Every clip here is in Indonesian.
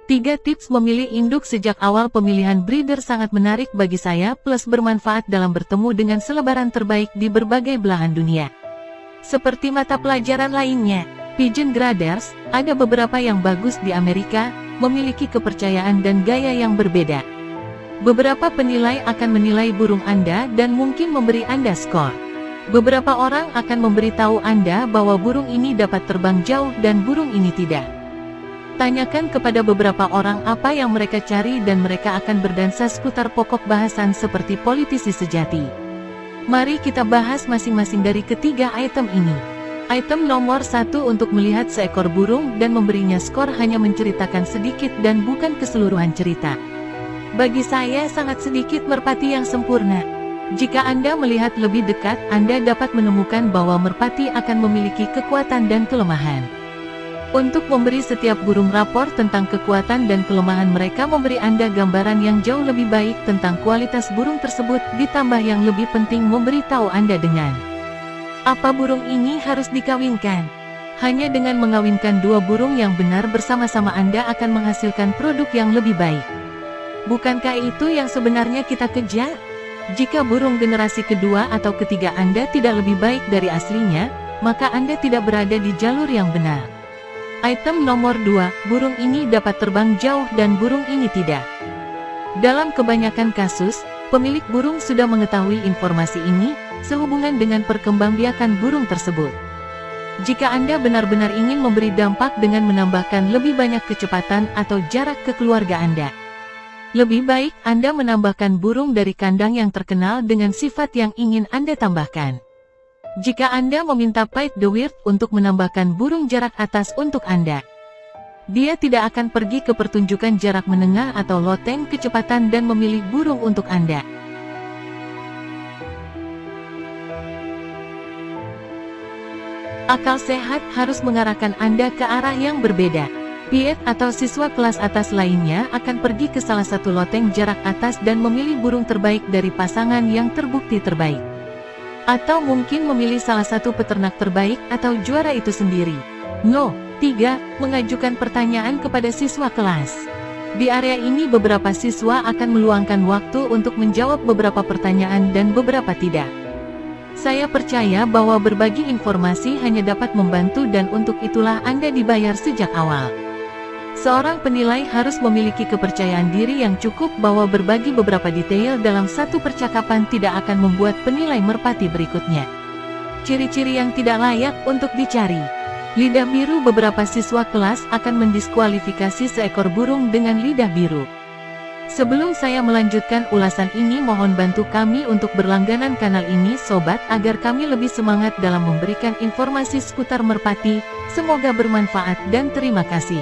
3 tips memilih induk sejak awal. Pemilihan breeder sangat menarik bagi saya plus bermanfaat dalam bertemu dengan selebaran terbaik di berbagai belahan dunia. Seperti mata pelajaran lainnya, Pigeon Graders, ada beberapa yang bagus di Amerika, memiliki kepercayaan dan gaya yang berbeda. Beberapa penilai akan menilai burung Anda dan mungkin memberi Anda skor. Beberapa orang akan memberitahu Anda bahwa burung ini dapat terbang jauh dan burung ini tidak. Tanyakan kepada beberapa orang apa yang mereka cari dan mereka akan berdansa seputar pokok bahasan seperti politisi sejati. Mari kita bahas masing-masing dari ketiga item ini. Item nomor 1, untuk melihat seekor burung dan memberinya skor hanya menceritakan sedikit dan bukan keseluruhan cerita. Bagi saya sangat sedikit merpati yang sempurna. Jika Anda melihat lebih dekat, Anda dapat menemukan bahwa merpati akan memiliki kekuatan dan kelemahan. Untuk memberi setiap burung rapor tentang kekuatan dan kelemahan mereka memberi Anda gambaran yang jauh lebih baik tentang kualitas burung tersebut, ditambah yang lebih penting memberitahu Anda dengan apa burung ini harus dikawinkan. Hanya dengan mengawinkan 2 burung yang benar bersama-sama Anda akan menghasilkan produk yang lebih baik. Bukankah itu yang sebenarnya kita kejar? Jika burung generasi kedua atau ketiga Anda tidak lebih baik dari aslinya, maka Anda tidak berada di jalur yang benar. Item nomor 2, burung ini dapat terbang jauh dan burung ini tidak. Dalam kebanyakan kasus, pemilik burung sudah mengetahui informasi ini, sehubungan dengan perkembangbiakan burung tersebut. Jika Anda benar-benar ingin memberi dampak dengan menambahkan lebih banyak kecepatan atau jarak ke keluarga Anda, lebih baik Anda menambahkan burung dari kandang yang terkenal dengan sifat yang ingin Anda tambahkan. Jika Anda meminta Pied the Weird untuk menambahkan burung jarak atas untuk Anda, dia tidak akan pergi ke pertunjukan jarak menengah atau loteng kecepatan dan memilih burung untuk Anda. Akal sehat harus mengarahkan Anda ke arah yang berbeda. Pied atau siswa kelas atas lainnya akan pergi ke salah satu loteng jarak atas dan memilih burung terbaik dari pasangan yang terbukti terbaik. Atau mungkin memilih salah satu peternak terbaik atau juara itu sendiri. No. 3. Mengajukan pertanyaan kepada siswa kelas. Di area ini beberapa siswa akan meluangkan waktu untuk menjawab beberapa pertanyaan dan beberapa tidak. Saya percaya bahwa berbagi informasi hanya dapat membantu dan untuk itulah Anda dibayar sejak awal. Seorang penilai harus memiliki kepercayaan diri yang cukup bahwa berbagi beberapa detail dalam satu percakapan tidak akan membuat penilai merpati berikutnya. Ciri-ciri yang tidak layak untuk dicari. Lidah biru. Beberapa siswa kelas akan mendiskualifikasi seekor burung dengan lidah biru. Sebelum saya melanjutkan ulasan ini, mohon bantu kami untuk berlangganan kanal ini sobat agar kami lebih semangat dalam memberikan informasi seputar merpati. Semoga bermanfaat dan terima kasih.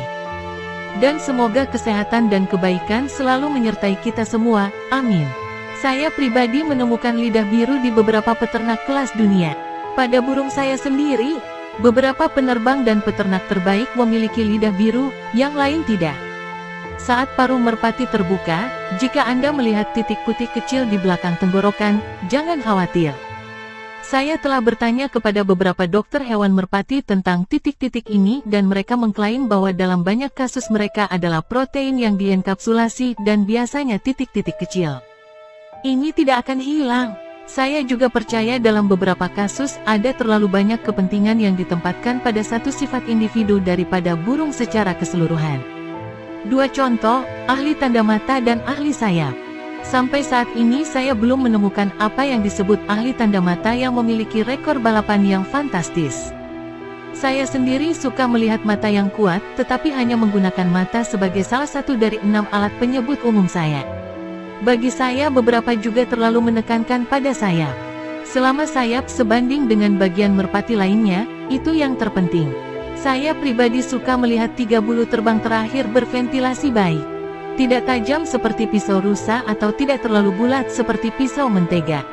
Dan semoga kesehatan dan kebaikan selalu menyertai kita semua, amin. Saya pribadi menemukan lidah biru di beberapa peternak kelas dunia. Pada burung saya sendiri, beberapa penerbang dan peternak terbaik memiliki lidah biru, yang lain tidak. Saat paruh merpati terbuka, jika Anda melihat titik putih kecil di belakang tenggorokan, jangan khawatir. Saya telah bertanya kepada beberapa dokter hewan merpati tentang titik-titik ini dan mereka mengklaim bahwa dalam banyak kasus mereka adalah protein yang dienkapsulasi dan biasanya titik-titik kecil ini tidak akan hilang. Saya juga percaya dalam beberapa kasus ada terlalu banyak kepentingan yang ditempatkan pada satu sifat individu daripada burung secara keseluruhan. 2 contoh, ahli tanda mata dan ahli sayap. Sampai saat ini saya belum menemukan apa yang disebut ahli tanda mata yang memiliki rekor balapan yang fantastis. Saya sendiri suka melihat mata yang kuat, tetapi hanya menggunakan mata sebagai salah satu dari 6 alat penyebut umum saya. Bagi saya beberapa juga terlalu menekankan pada sayap. Selama sayap sebanding dengan bagian merpati lainnya, itu yang terpenting. Saya pribadi suka melihat 3 bulu terbang terakhir berventilasi baik. Tidak tajam seperti pisau rusa atau tidak terlalu bulat seperti pisau mentega.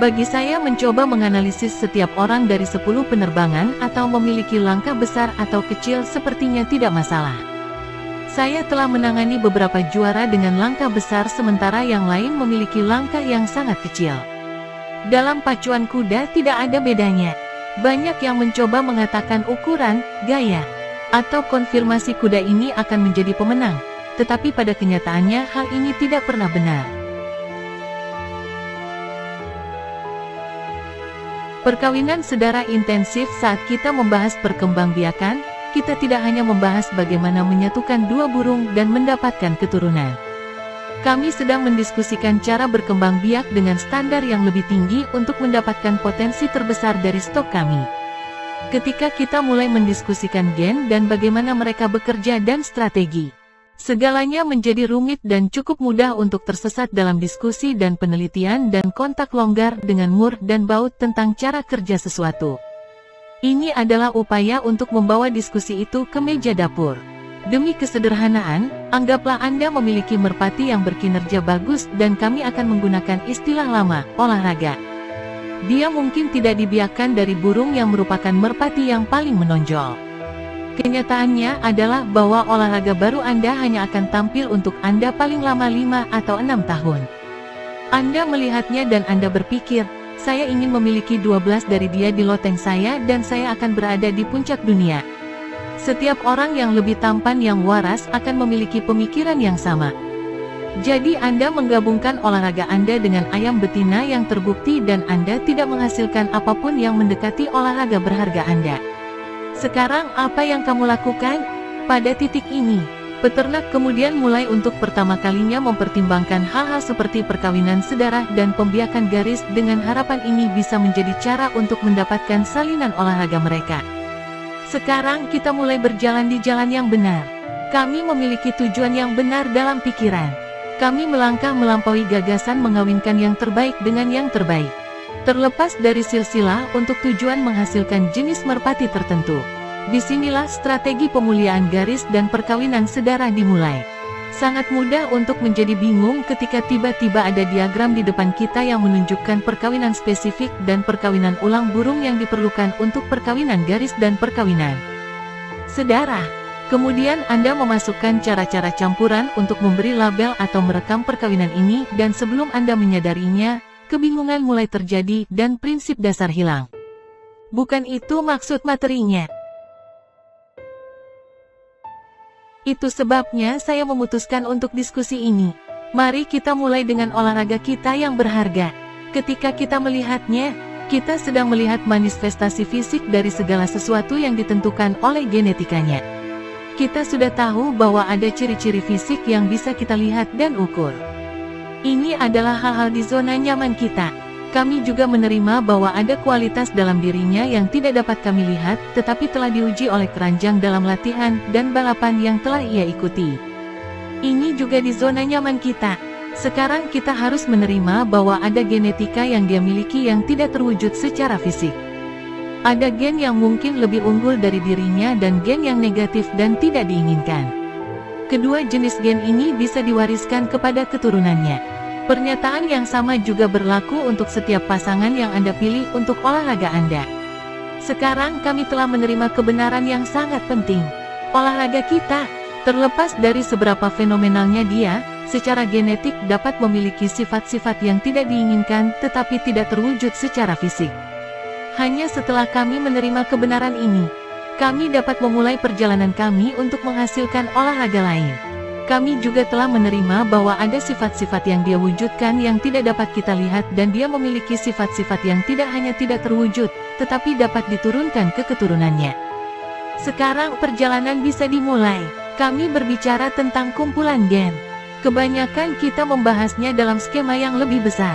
Bagi saya mencoba menganalisis setiap orang dari 10 penerbangan atau memiliki langkah besar atau kecil sepertinya tidak masalah. Saya telah menangani beberapa juara dengan langkah besar sementara yang lain memiliki langkah yang sangat kecil. Dalam pacuan kuda tidak ada bedanya. Banyak yang mencoba mengatakan ukuran, gaya, atau konfirmasi kuda ini akan menjadi pemenang. Tetapi pada kenyataannya hal ini tidak pernah benar. Perkawinan sedara intensif. Saat kita membahas perkembangbiakan, kita tidak hanya membahas bagaimana menyatukan dua burung dan mendapatkan keturunan. Kami sedang mendiskusikan cara berkembang biak dengan standar yang lebih tinggi untuk mendapatkan potensi terbesar dari stok kami. Ketika kita mulai mendiskusikan gen dan bagaimana mereka bekerja dan strategi, segalanya menjadi rumit dan cukup mudah untuk tersesat dalam diskusi dan penelitian dan kontak longgar dengan Moore dan Baut tentang cara kerja sesuatu. Ini adalah upaya untuk membawa diskusi itu ke meja dapur. Demi kesederhanaan, anggaplah Anda memiliki merpati yang berkinerja bagus dan kami akan menggunakan istilah lama, olahraga. Dia mungkin tidak dibiakkan dari burung yang merupakan merpati yang paling menonjol. Kenyataannya adalah bahwa olahraga baru Anda hanya akan tampil untuk Anda paling lama 5 atau 6 tahun. Anda melihatnya dan Anda berpikir, saya ingin memiliki 12 dari dia di loteng saya dan saya akan berada di puncak dunia. Setiap orang yang lebih tampan yang waras akan memiliki pemikiran yang sama. Jadi Anda menggabungkan olahraga Anda dengan ayam betina yang terbukti dan Anda tidak menghasilkan apapun yang mendekati olahraga berharga Anda. Sekarang apa yang kamu lakukan? Pada titik ini, peternak kemudian mulai untuk pertama kalinya mempertimbangkan hal-hal seperti perkawinan sedara dan pembiakan garis dengan harapan ini bisa menjadi cara untuk mendapatkan salinan olahraga mereka. Sekarang kita mulai berjalan di jalan yang benar. Kami memiliki tujuan yang benar dalam pikiran. Kami melangkah melampaui gagasan mengawinkan yang terbaik dengan yang terbaik. Terlepas dari silsilah untuk tujuan menghasilkan jenis merpati tertentu. Disinilah strategi pemuliaan garis dan perkawinan sedara dimulai. Sangat mudah untuk menjadi bingung ketika tiba-tiba ada diagram di depan kita yang menunjukkan perkawinan spesifik dan perkawinan ulang burung yang diperlukan untuk perkawinan garis dan perkawinan sedara. Kemudian Anda memasukkan cara-cara campuran untuk memberi label atau merekam perkawinan ini dan sebelum Anda menyadarinya, kebingungan mulai terjadi dan prinsip dasar hilang. Bukan itu maksud materinya. Itu sebabnya saya memutuskan untuk diskusi ini. Mari kita mulai dengan olahraga kita yang berharga. Ketika kita melihatnya, kita sedang melihat manifestasi fisik dari segala sesuatu yang ditentukan oleh genetikanya. Kita sudah tahu bahwa ada ciri-ciri fisik yang bisa kita lihat dan ukur. Ini adalah hal-hal di zona nyaman kita. Kami juga menerima bahwa ada kualitas dalam dirinya yang tidak dapat kami lihat, tetapi telah diuji oleh keranjang dalam latihan dan balapan yang telah ia ikuti. Ini juga di zona nyaman kita. Sekarang kita harus menerima bahwa ada genetika yang dia miliki yang tidak terwujud secara fisik. Ada gen yang mungkin lebih unggul dari dirinya dan gen yang negatif dan tidak diinginkan. Kedua jenis gen ini bisa diwariskan kepada keturunannya. Pernyataan yang sama juga berlaku untuk setiap pasangan yang Anda pilih untuk olahraga Anda. Sekarang kami telah menerima kebenaran yang sangat penting. Olahraga kita, terlepas dari seberapa fenomenalnya dia, secara genetik dapat memiliki sifat-sifat yang tidak diinginkan tetapi tidak terwujud secara fisik. Hanya setelah kami menerima kebenaran ini, kami dapat memulai perjalanan kami untuk menghasilkan olahraga lain. Kami juga telah menerima bahwa ada sifat-sifat yang dia wujudkan yang tidak dapat kita lihat dan dia memiliki sifat-sifat yang tidak hanya tidak terwujud, tetapi dapat diturunkan ke keturunannya. Sekarang perjalanan bisa dimulai. Kami berbicara tentang kumpulan gen. Kebanyakan kita membahasnya dalam skema yang lebih besar.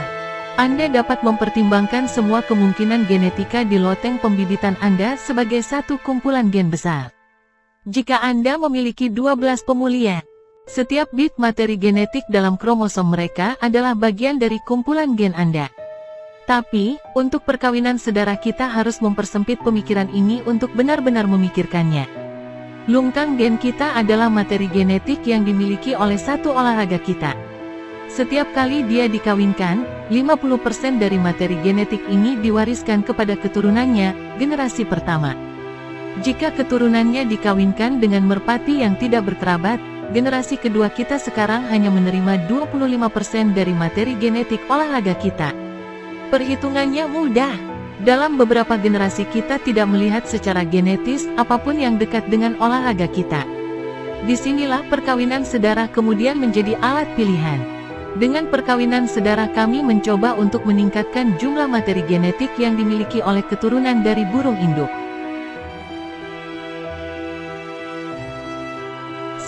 Anda dapat mempertimbangkan semua kemungkinan genetika di loteng pembibitan Anda sebagai satu kumpulan gen besar. Jika Anda memiliki 12 pemulihan, setiap bit materi genetik dalam kromosom mereka adalah bagian dari kumpulan gen Anda. Tapi, untuk perkawinan sedara kita harus mempersempit pemikiran ini untuk benar-benar memikirkannya. Lungkang gen kita adalah materi genetik yang dimiliki oleh satu olahraga kita. Setiap kali dia dikawinkan, 50% dari materi genetik ini diwariskan kepada keturunannya, generasi pertama. Jika keturunannya dikawinkan dengan merpati yang tidak berkerabat, generasi kedua kita sekarang hanya menerima 25% dari materi genetik olahraga kita. Perhitungannya mudah. Dalam beberapa generasi kita tidak melihat secara genetis apapun yang dekat dengan olahraga kita. Disinilah perkawinan sedara kemudian menjadi alat pilihan. Dengan perkawinan sedara kami mencoba untuk meningkatkan jumlah materi genetik yang dimiliki oleh keturunan dari burung induk.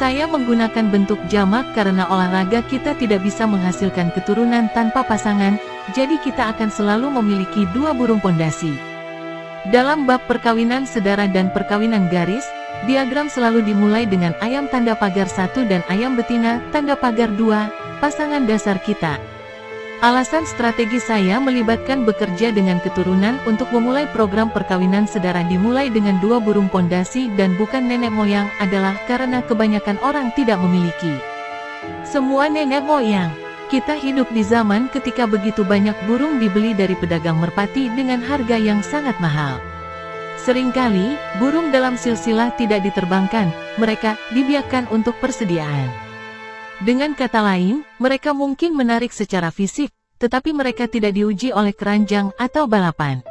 Saya menggunakan bentuk jamak karena olahraga kita tidak bisa menghasilkan keturunan tanpa pasangan, jadi kita akan selalu memiliki dua burung pondasi. Dalam bab perkawinan sedara dan perkawinan garis, diagram selalu dimulai dengan ayam tanda pagar 1 dan ayam betina tanda pagar 2, pasangan dasar kita. Alasan strategi saya melibatkan bekerja dengan keturunan untuk memulai program perkawinan sedara dimulai dengan dua burung pondasi dan bukan nenek moyang adalah karena kebanyakan orang tidak memiliki semua nenek moyang. Kita hidup di zaman ketika begitu banyak burung dibeli dari pedagang merpati dengan harga yang sangat mahal. Seringkali, burung dalam silsilah tidak diterbangkan, mereka dibiarkan untuk persediaan. Dengan kata lain, mereka mungkin menarik secara fisik, tetapi mereka tidak diuji oleh keranjang atau balapan.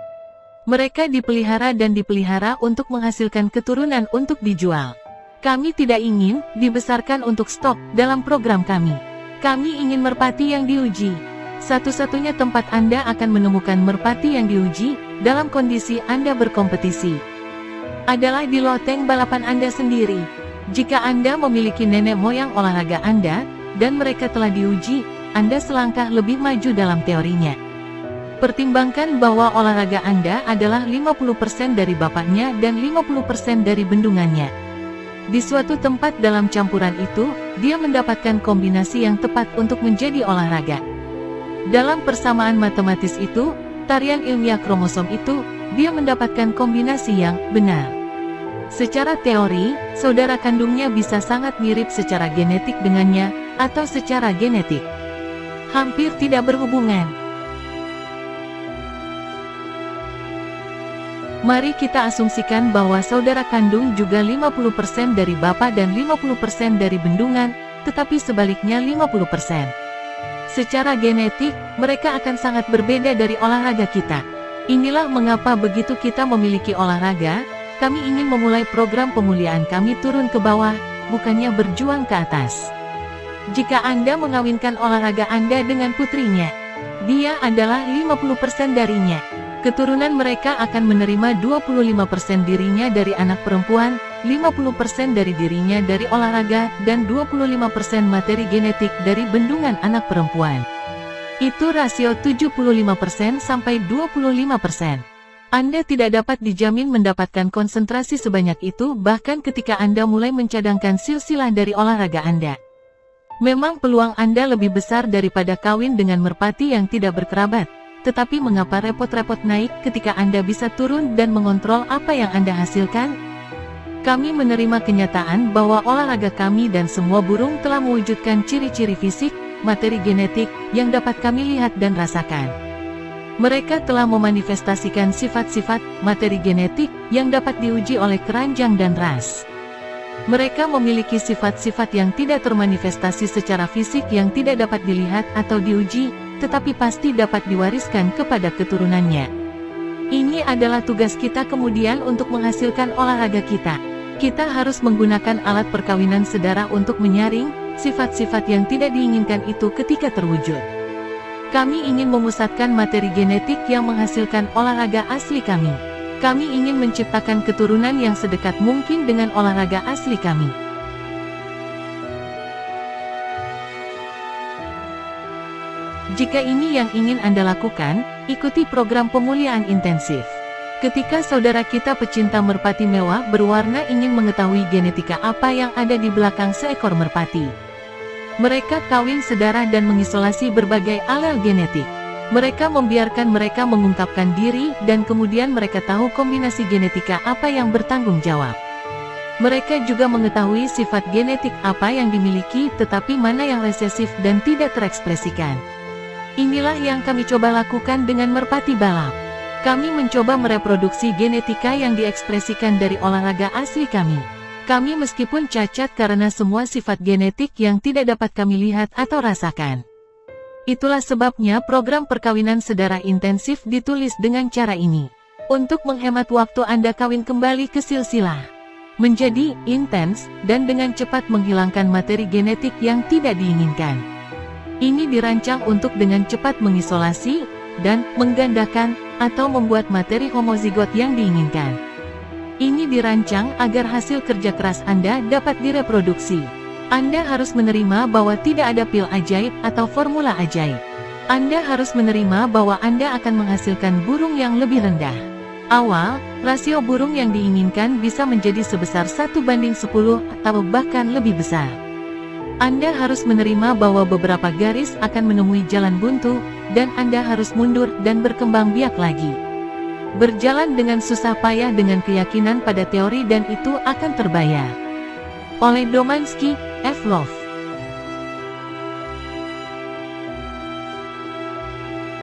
Mereka dipelihara dan dipelihara untuk menghasilkan keturunan untuk dijual. Kami tidak ingin dibesarkan untuk stok dalam program kami. Kami ingin merpati yang diuji. Satu-satunya tempat Anda akan menemukan merpati yang diuji, dalam kondisi Anda berkompetisi, adalah di loteng balapan Anda sendiri. Jika Anda memiliki nenek moyang olahraga Anda, dan mereka telah diuji, Anda selangkah lebih maju dalam teorinya. Pertimbangkan bahwa olahraga Anda adalah 50% dari bapaknya dan 50% dari bendungannya. Di suatu tempat dalam campuran itu, dia mendapatkan kombinasi yang tepat untuk menjadi olahraga. Dalam persamaan matematis itu, tarian ilmiah kromosom itu, dia mendapatkan kombinasi yang benar. Secara teori, saudara kandungnya bisa sangat mirip secara genetik dengannya, atau secara genetik hampir tidak berhubungan. Mari kita asumsikan bahwa saudara kandung juga 50% dari bapak dan 50% dari bendungan, tetapi sebaliknya 50%. Secara genetik, mereka akan sangat berbeda dari olahraga kita. Inilah mengapa begitu kita memiliki olahraga, kami ingin memulai program pemuliaan kami turun ke bawah, bukannya berjuang ke atas. Jika Anda mengawinkan olahraga Anda dengan putrinya, dia adalah 50% darinya. Keturunan mereka akan menerima 25% dirinya dari anak perempuan, 50% dari dirinya dari olahraga, dan 25% materi genetik dari bendungan anak perempuan. Itu rasio 75% sampai 25%. Anda tidak dapat dijamin mendapatkan konsentrasi sebanyak itu bahkan ketika Anda mulai mencadangkan silsilah dari olahraga Anda. Memang peluang Anda lebih besar daripada kawin dengan merpati yang tidak berkerabat, tetapi mengapa repot-repot naik ketika Anda bisa turun dan mengontrol apa yang Anda hasilkan? Kami menerima kenyataan bahwa olahraga kami dan semua burung telah mewujudkan ciri-ciri fisik, materi genetik, yang dapat kami lihat dan rasakan. Mereka telah memanifestasikan sifat-sifat, materi genetik, yang dapat diuji oleh keranjang dan ras. Mereka memiliki sifat-sifat yang tidak termanifestasi secara fisik yang tidak dapat dilihat atau diuji, tetapi pasti dapat diwariskan kepada keturunannya. Ini adalah tugas kita kemudian untuk menghasilkan olahraga kita. Kita harus menggunakan alat perkawinan sedara untuk menyaring sifat-sifat yang tidak diinginkan itu ketika terwujud. Kami ingin memusatkan materi genetik yang menghasilkan olahraga asli kami. Kami ingin menciptakan keturunan yang sedekat mungkin dengan olahraga asli kami. Jika ini yang ingin Anda lakukan, ikuti program pemuliaan intensif. Ketika saudara kita pecinta merpati mewah berwarna ingin mengetahui genetika apa yang ada di belakang seekor merpati, mereka kawin sedara dan mengisolasi berbagai alel genetik. Mereka membiarkan mereka mengungkapkan diri dan kemudian mereka tahu kombinasi genetika apa yang bertanggung jawab. Mereka juga mengetahui sifat genetik apa yang dimiliki tetapi mana yang resesif dan tidak terekspresikan. Inilah yang kami coba lakukan dengan merpati balap. Kami mencoba mereproduksi genetika yang diekspresikan dari olahraga asli kami. Kami meskipun cacat karena semua sifat genetik yang tidak dapat kami lihat atau rasakan. Itulah sebabnya program perkawinan sedarah intensif ditulis dengan cara ini. Untuk menghemat waktu Anda kawin kembali ke silsilah menjadi intens, dan dengan cepat menghilangkan materi genetik yang tidak diinginkan. Ini dirancang untuk dengan cepat mengisolasi, dan menggandakan, atau membuat materi homozigot yang diinginkan. Ini dirancang agar hasil kerja keras Anda dapat direproduksi. Anda harus menerima bahwa tidak ada pil ajaib atau formula ajaib. Anda harus menerima bahwa Anda akan menghasilkan burung yang lebih rendah. Awal, rasio burung yang diinginkan bisa menjadi sebesar 1:10 atau bahkan lebih besar. Anda harus menerima bahwa beberapa garis akan menemui jalan buntu, dan Anda harus mundur dan berkembang biak lagi. Berjalan dengan susah payah dengan keyakinan pada teori dan itu akan terbayar. Oleh Domansky, F. Love.